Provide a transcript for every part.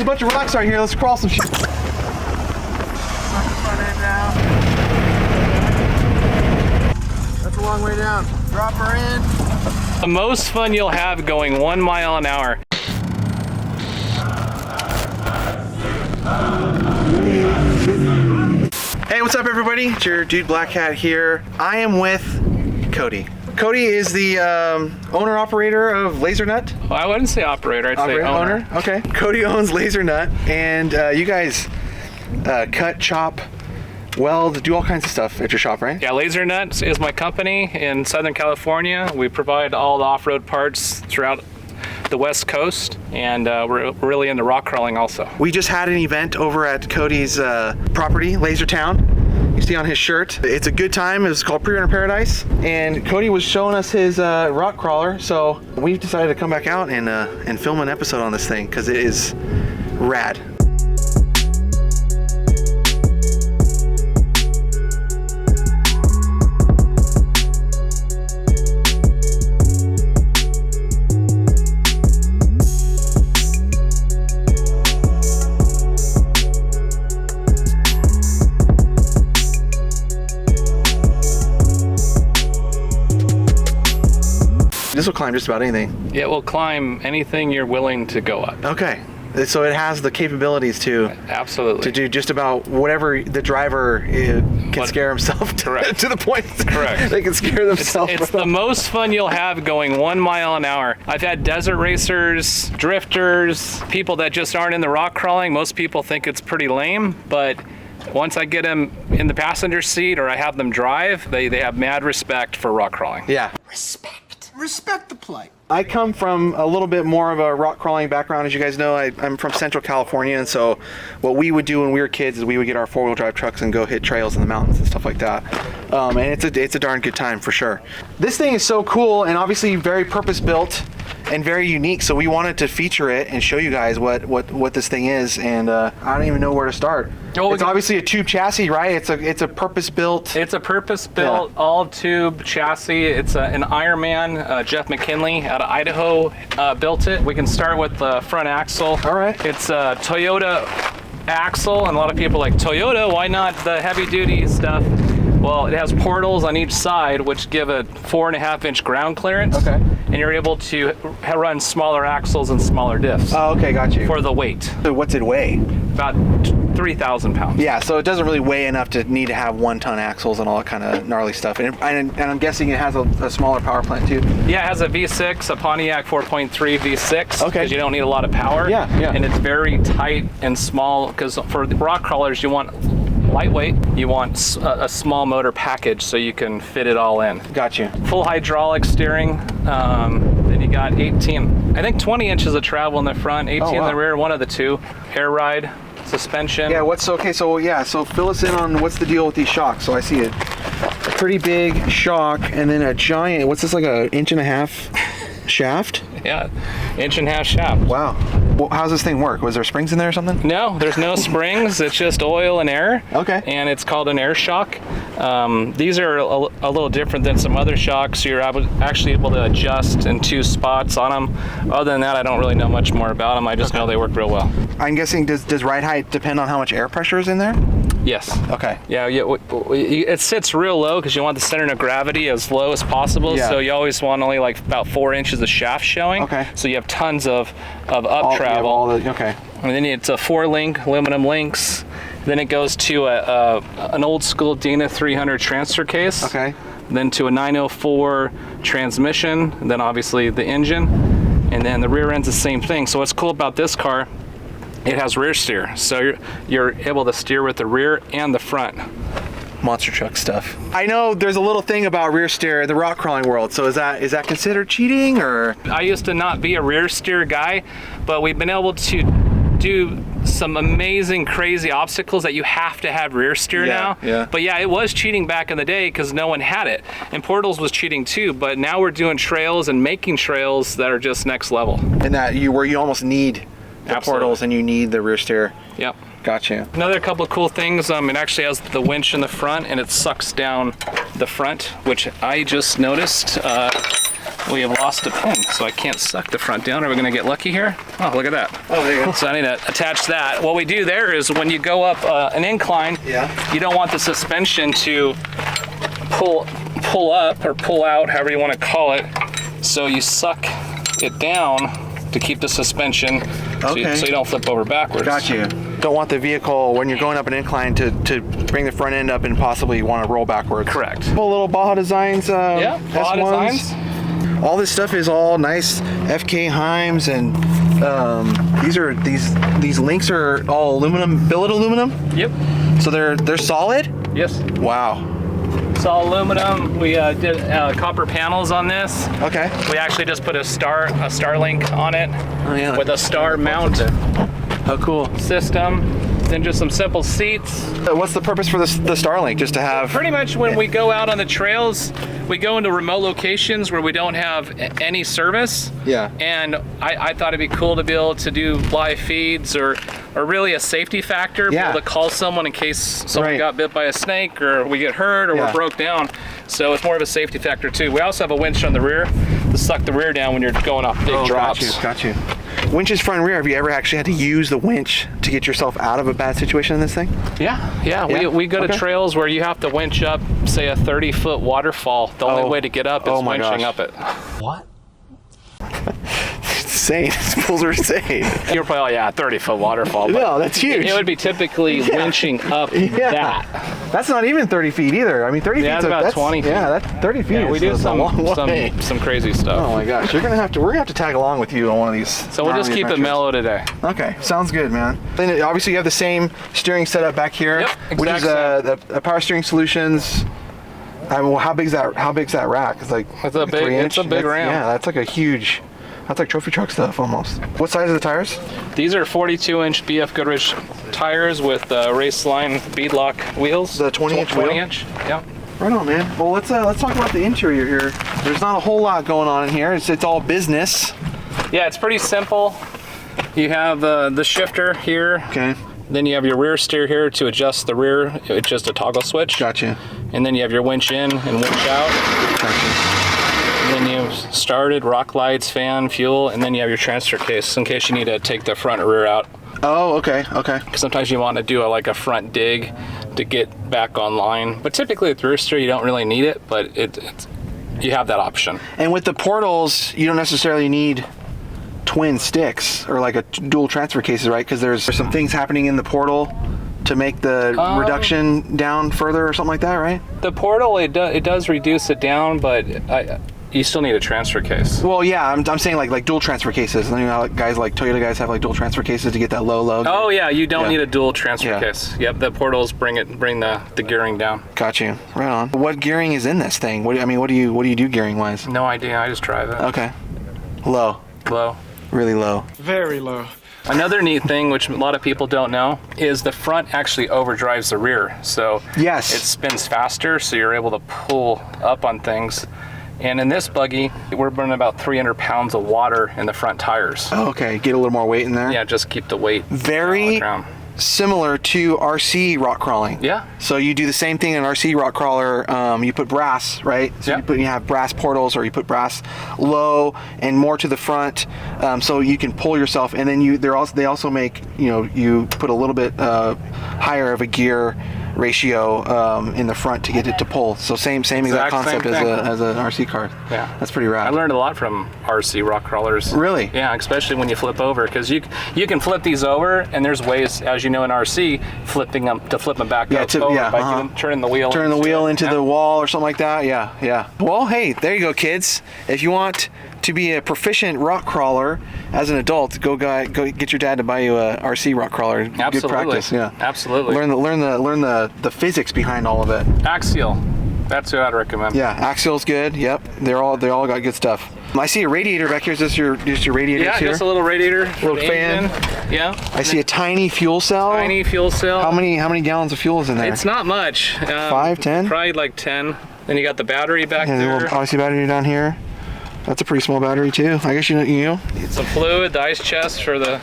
a bunch of rocks right here. Let's crawl some shit. That's a long way down. Drop her in. The most fun you'll have going 1 mile an hour. Hey, what's up everybody? It's your dude Black Hat here. I am with Cody. Cody is the owner operator of Laser Nut. Well, I wouldn't say operator, I'd say owner. Okay. Cody owns Laser Nut, and you guys cut, chop, weld, do all kinds of stuff at your shop, right? Yeah, Laser Nut is my company in Southern California. We provide all the off-road parts throughout the West Coast, and we're really into rock crawling also. We just had an event over at Cody's property, Laser Town. You see on his shirt. It's a good time. It's called Pre-Runner Paradise, and Cody was showing us his rock crawler, so we've decided to come back out and film an episode on this thing because it is rad. This will climb just about anything. It will climb anything you're willing to go up. Okay, so it has the capabilities to absolutely to do just about whatever the driver can scare himself to, correct. To the point correct. They can scare themselves. It's the most fun you'll have going 1 mile an hour. I've had desert racers, drifters, people that just aren't in the rock crawling. Most people think it's pretty lame, but once I get them in the passenger seat or I have them drive, they have mad respect for rock crawling. Yeah. Respect the plight. I come from a little bit more of a rock crawling background. As you guys know, I'm from Central California, and so what we would do when we were kids is we would get our four-wheel drive trucks and go hit trails in the mountains and stuff like that. And it's a darn good time for sure. This thing is so cool and obviously very purpose-built and very unique, so we wanted to feature it and show you guys what this thing is, and I don't even know where to start. It's obviously a tube chassis, right? It's a purpose-built. It's a purpose-built all-tube chassis. It's an Ironman. Jeff McKinley out of Idaho built it. We can start with the front axle. All right. It's a Toyota axle, and a lot of people are like, Toyota, why not the heavy-duty stuff? Well, it has portals on each side, which give a 4.5-inch ground clearance. Okay. And you're able to run smaller axles and smaller diffs. Oh, okay, got you. For the weight. So what's it weigh? About 3,000 pounds. Yeah, so it doesn't really weigh enough to need to have 1-ton axles and all that kind of gnarly stuff. And I'm guessing it has a smaller power plant too. Yeah, it has a V6, a Pontiac 4.3 V6. Okay. Because you don't need a lot of power. Yeah. And it's very tight and small, because for the rock crawlers, you want lightweight, you want a small motor package so you can fit it all in. Got you. Full hydraulic steering. Then you got 20 inches of travel in the front, 18 in the rear, one of the two. Air ride, suspension. Yeah, so fill us in on what's the deal with these shocks. So I see a pretty big shock and then a giant, what's this, like a 1.5-inch shaft? Yeah, 1.5-inch shaft. Wow. Well, how's this thing work? Was there springs in there or something? No, there's no springs. It's just oil and air. Okay. And it's called an air shock. These are a little different than some other shocks. You're actually able to adjust in 2 spots on them. Other than that, I don't really know much more about them. I just know they work real well. I'm guessing, does ride height depend on how much air pressure is in there? Yes. Okay. Yeah, it sits real low because you want the center of gravity as low as possible. Yeah. So you always want only like about 4 inches of shaft showing. Okay. So you have tons of up travel. Okay. And then it's a 4-link aluminum links. Then it goes to an old school Dina 300 transfer case. Okay. Then to a 904 transmission. And then obviously the engine. And then the rear end's the same thing. So what's cool about this car, it has rear steer. So you're able to steer with the rear and the front. Monster truck stuff. I know there's a little thing about rear steer in the rock crawling world. So is that considered cheating, or? I used to not be a rear steer guy, but we've been able to do some amazing, crazy obstacles that you have to have rear steer now. Yeah. But yeah, it was cheating back in the day because no one had it. And Portals was cheating too, but now we're doing trails and making trails that are just next level. And that where you almost need the portals and you need the rear steer. Yep. Gotcha. Another couple of cool things, it actually has the winch in the front and it sucks down the front, which I just noticed. we have lost a pin, so I can't suck the front down. Are we gonna get lucky here? Oh, look at that. Oh, there you go. So I need to attach that. What we do there is when you go up an incline, you don't want the suspension to pull up or pull out, however you want to call it. So you suck it down to keep the suspension so you don't flip over backwards. Got you. Don't want the vehicle, when you're going up an incline, to bring the front end up and possibly want to roll backwards. Correct. Cool little Baja Designs Yeah, Baja S1s. Designs. All this stuff is all nice FK Heims, and these links are all aluminum, billet aluminum. Yep. So they're solid. Yes. Wow. It's all aluminum. We did copper panels on this. Okay. We actually just put a star link on it with a star mount How cool. system. Then just some simple seats. What's the purpose for the Starlink? Just to have... Pretty much when we go out on the trails, we go into remote locations where we don't have any service. Yeah. And I thought it'd be cool to be able to do live feeds or really a safety factor. Be able to call someone in case someone got bit by a snake or we get hurt or we're broke down. So it's more of a safety factor too. We also have a winch on the rear to suck the rear down when you're going off big drops. Got you. Winch's front and rear, have you ever actually had to use the winch to get yourself out of a bad situation in this thing? Yeah. We go to trails where you have to winch up, say, a 30-foot waterfall. The only way to get up is winching up it. What? Insane. These fools are insane. You're probably, 30-foot waterfall. No, that's huge. It would be typically winching up that. That's not even 30 feet either. I mean, 30 feet is about 20 feet. Yeah, that's 30 feet. Yeah, we do some crazy stuff. Oh my gosh, we're gonna have to tag along with you on one of these. So we'll just keep it mellow today. Okay, sounds good, man. Then obviously you have the same steering setup back here, which is the Power Steering Solutions. I mean, well, how big's that rack? It's like it's a big ram. Yeah, that's like a huge. That's like trophy truck stuff almost. What size are the tires? These are 42-inch BF Goodrich tires with race line beadlock wheels. The 20-inch wheel? 20-inch, yeah. Right on, man. Well, let's talk about the interior here. There's not a whole lot going on in here. It's all business. Yeah, it's pretty simple. You have the shifter here. Okay. Then you have your rear steer here to adjust the rear. It's just a toggle switch. Gotcha. And then you have your winch in and winch out. Gotcha. And then you've started, rock lights, fan, fuel, and then you have your transfer case in case you need to take the front or rear out. Oh, okay. Sometimes you want to do a front dig to get back online. But typically with rear steer, you don't really need it, but you have that option. And with the portals, you don't necessarily need twin sticks or like a dual transfer cases, right? Because there's some things happening in the portal to make the reduction down further or something like that, right? The portal, it does reduce it down, but you still need a transfer case. Well, yeah, I'm saying like dual transfer cases. You know, guys like Toyota guys have like dual transfer cases to get that low. Oh yeah, you don't need a dual transfer case. Yep, the portals bring the gearing down. Got you. Right on. What gearing is in this thing? What do you do gearing wise? No idea. I just drive it. Okay. Low. Low. Really low. Very low. Another neat thing, which a lot of people don't know, is the front actually overdrives the rear. So it spins faster, so you're able to pull up on things. And in this buggy, we're burning about 300 pounds of water in the front tires. Oh, okay, get a little more weight in there. Yeah, just keep the weight very on the ground. Similar to RC rock crawling. Yeah. So you do the same thing in RC rock crawler. You put brass, right? So you have brass portals, or you put brass low and more to the front, so you can pull yourself. And then they also make you put a little bit higher of a gear ratio in the front to get it to pull. So same exact concept as an RC car. Yeah, that's pretty rad. I learned a lot from RC rock crawlers. Really? Yeah, especially when you flip over, because you can flip these over, and there's ways, as you know, in RC, flip them back up over by turning the wheel. Turning the wheel into the wall or something like that. Yeah. Well, hey, there you go, kids. If you want to be a proficient rock crawler as an adult, go get your dad to buy you a RC rock crawler. Absolutely. Good practice. Yeah. Absolutely. Learn the physics behind all of it. Axial. That's what I'd recommend. Yeah, Axial's good. Yep. They all got good stuff. I see a radiator back here. Is this your radiator? Yeah, just a little radiator. Little fan. Yeah. I see a tiny fuel cell. Tiny fuel cell. How many gallons of fuel is in there? It's not much. 5, 10? Probably like 10. Then you got the battery back there. Yeah, the little odyssey battery down here. That's a pretty small battery too. I guess you know. Some fluid, the ice chest for the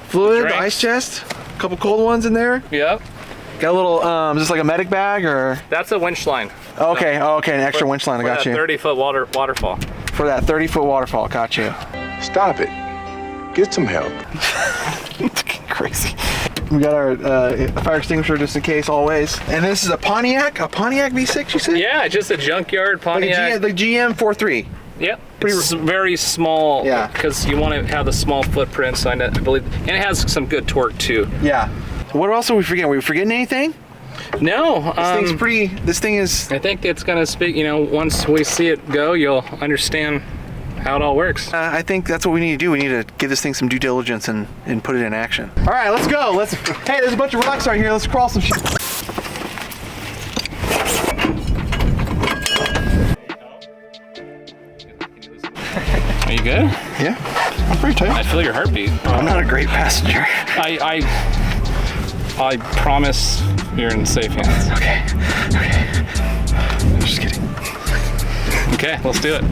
fluid, the ice chest. A couple cold ones in there. Yep. Got a little, is this like a medic bag or? That's a winch line. Okay, an extra winch line. I got you. 30-foot waterfall. for that 30-foot waterfall. Caught you. Stop it. Get some help. Crazy. We got our fire extinguisher just in case, always. And this is a Pontiac V6, you said? Yeah, just a junkyard Pontiac. Like GM 4.3. Yep. It's very small. Yeah. Because you want to have the small footprint, so I believe, and it has some good torque too. Yeah. What else are we forgetting? Are we forgetting anything? No. This thing is. I think it's gonna speak. You know, once we see it go, you'll understand how it all works. I think that's what we need to do. We need to give this thing some due diligence and put it in action. All right, let's go. Hey, there's a bunch of rocks out here. Let's crawl some shit. Are you good? Yeah, I'm pretty tight. I feel your heartbeat. I'm not a great passenger. I promise you're in safe hands. Okay. Just kidding. Okay, let's do it.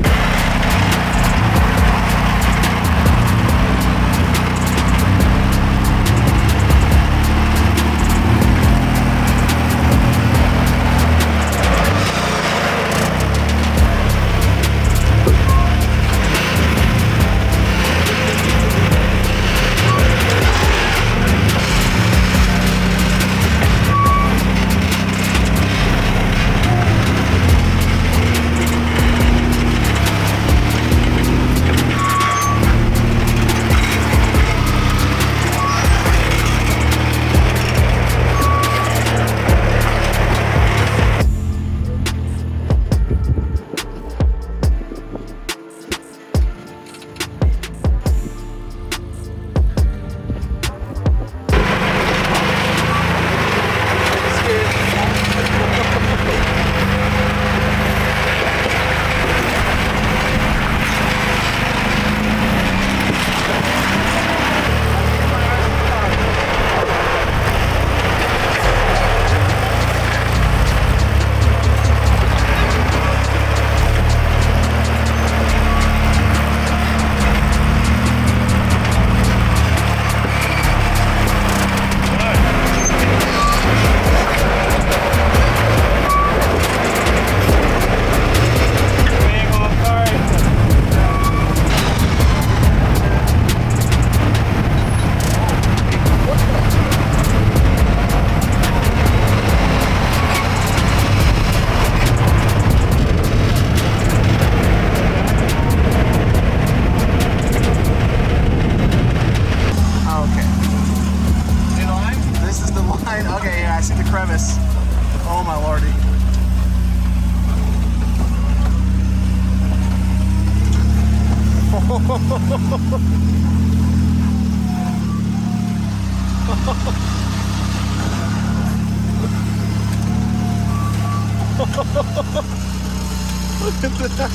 Look at that.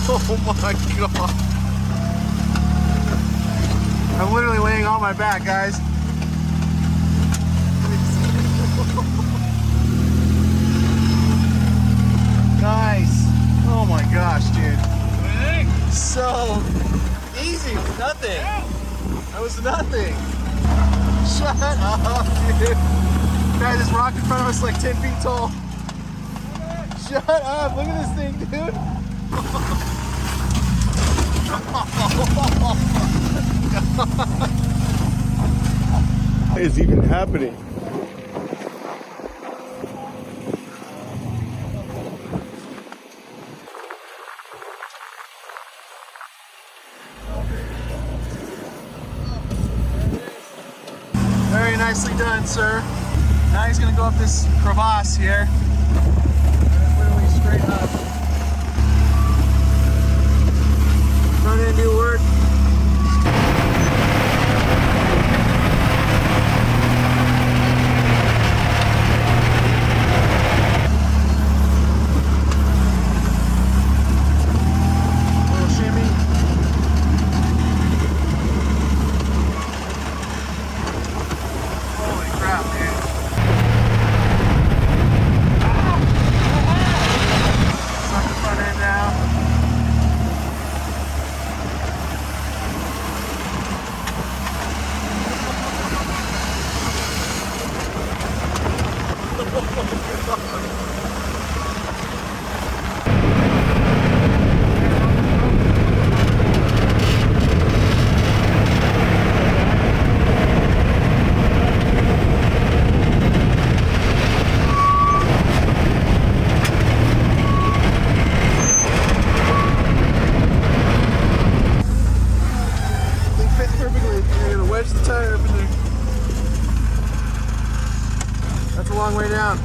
Oh my god. I'm literally laying on my back, guys. Nice. Oh my gosh, dude. What do you think? So easy. Nothing. That was nothing. Shut up, dude. Guys, this rock in front of us is like 10 feet tall. Shut up. Look at this thing, dude. What is even happening? Very nicely done, sir. Now he's gonna go up this crevasse here. Literally straight up. Front end new work. Little shimmy. Holy crap, dude. Suck the front end now. way down.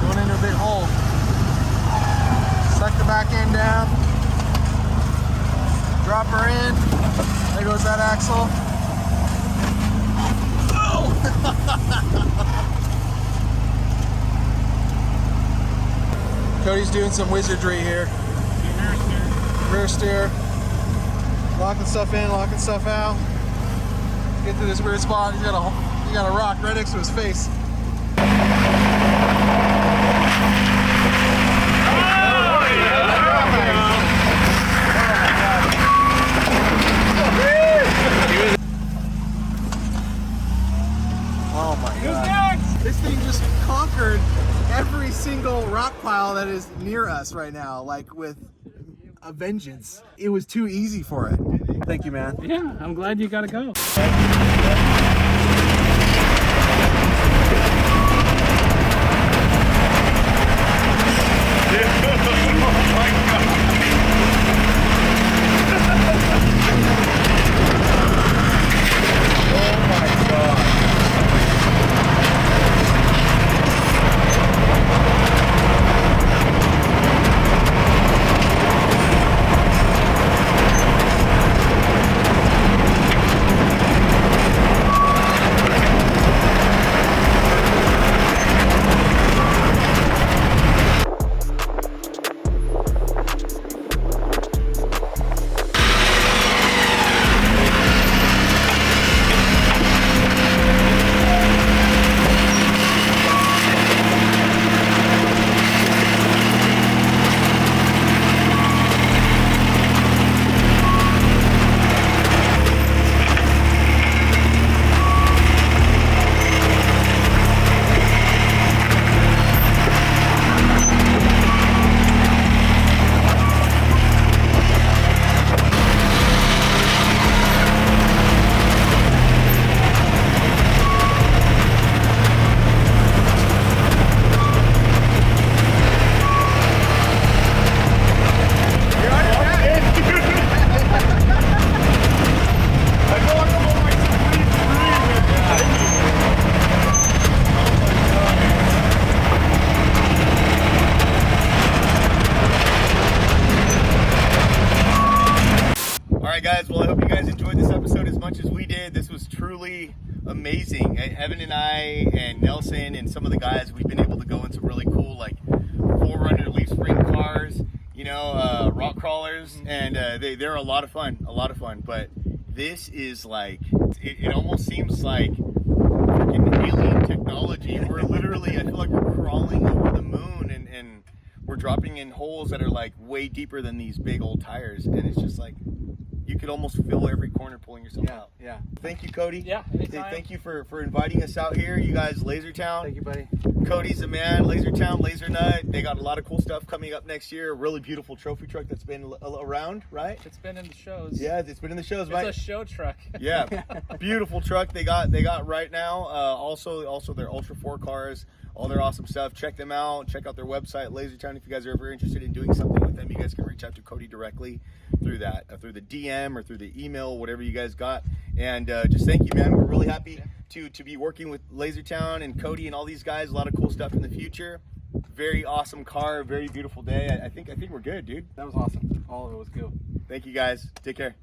Going into a big hole. Suck the back end down. Drop her in. There goes that axle. Oh! Cody's doing some wizardry here. Rear steer. Locking stuff in, locking stuff out. Get to this weird spot. He's got a rock right next to his face. Oh my God. This thing just conquered every single rock pile that is near us right now, like with a vengeance. It was too easy for it. Thank you, man. Yeah, I'm glad you got to go. Guys, well, I hope you guys enjoyed this episode as much as we did. This was truly amazing. Evan and I and Nelson and some of the guys, we've been able to go in some really cool, like, 4Runner leaf spring cars, you know, rock crawlers, and they're a lot of fun, but this is like, it almost seems like freaking alien technology. We're literally, I feel like we're crawling over the moon, and we're dropping in holes that are like way deeper than these big old tires, and it's just like, you could almost fill every corner pulling yourself out. Yeah. Thank you, Cody. Yeah, anytime. Thank you for inviting us out here. You guys, Lasertown. Thank you, buddy. Cody's the man. Lasertown, Laser Nut. They got a lot of cool stuff coming up next year. A really beautiful trophy truck that's been around, right? It's been in the shows. Yeah, it's been in the shows, right? It's a show truck. Yeah, beautiful truck they got right now. Also their Ultra 4 cars, all their awesome stuff. Check them out. Check out their website, Lasertown. If you guys are ever interested in doing something with them, you guys can reach out to Cody directly through that, through the DM or through the email, whatever you guys got. And just thank you, man. We're really happy to be working with Lasertown and Cody and all these guys. A lot of cool stuff in the future. Very awesome car. Very beautiful day. I think we're good, dude. That was awesome. All of it was cool. Thank you, guys. Take care.